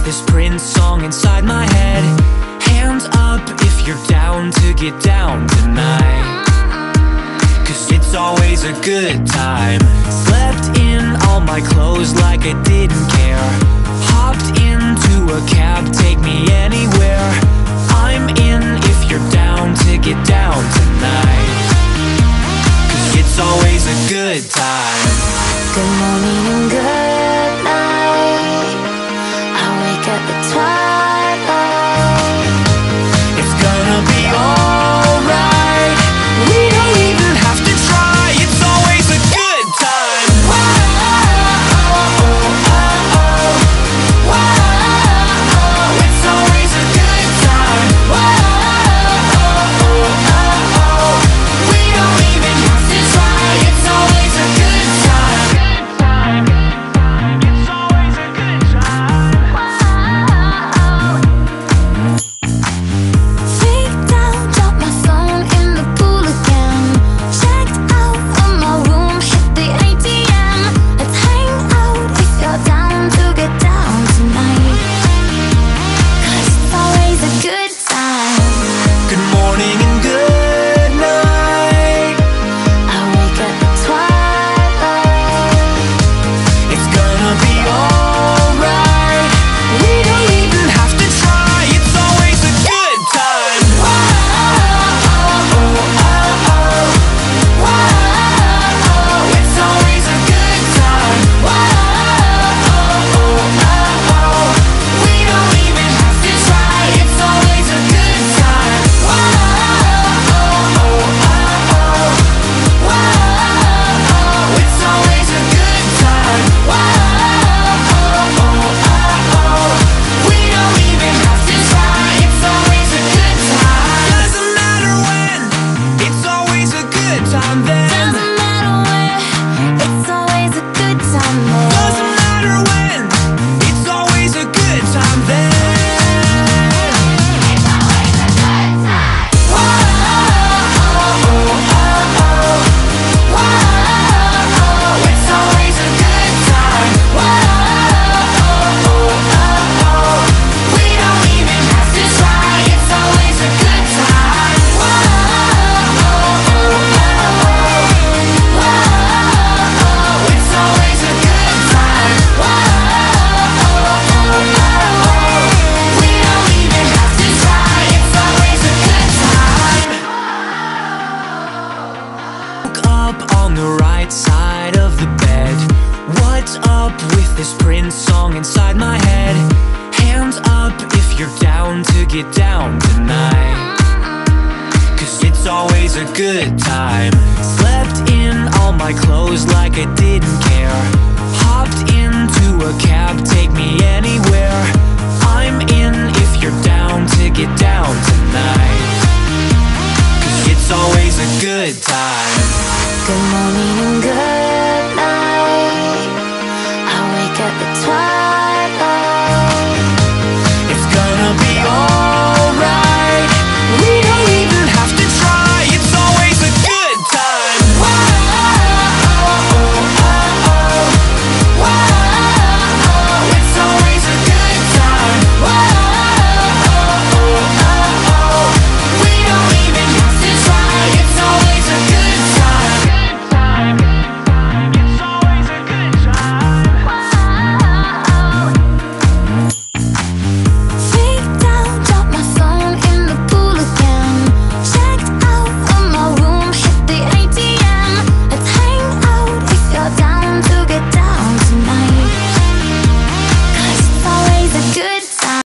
this Prince song inside my head. Hands up if you're down to get down tonight, 'cause it's always a good time. Slept in all my clothes like I didn't care. Hopped into a cab, take me anywhere. I'm in if you're down to get down tonight, 'cause it's always a good time. Good morning and good night. I wake up at twilight. It's gonna be alright. We don't even have to try. It's always a good time. It's always a good time. We don't even have to try. It's always a good time. It's always a good time. Freaked out, dropped my phone in the pool again. Checked out of my room, hit the ATM. Let's hang out if you're down to get down tonight, 'cause it's always a good time. Good morning and good night. I wake up at twilight. It's gonna be alright. We don't even have to try. It's always a good time. It's always a good time. We don't even have to try. It's always a good time. It's always a good time. We don't even have to try. It's always a good time. Doesn't matter when. It's always a good time then. Doesn't matter where, it's always a good time there. Doesn't matter when. It's always a good time then. It's always a good time. It's always a good time. We don't even have to try. It's always a good time. It's always a good time. We don't even have to try. It's always a good time. Woke up on the right side of the bed. What's up with this Prince song inside my head? Hands up if you're down to get down tonight, 'cause it's always a good time. Slept in all my clothes like I didn't care. Hopped into a cab, take me anywhere. I'm in if you're down to get down tonight, 'cause it's always a good time. Good morning and good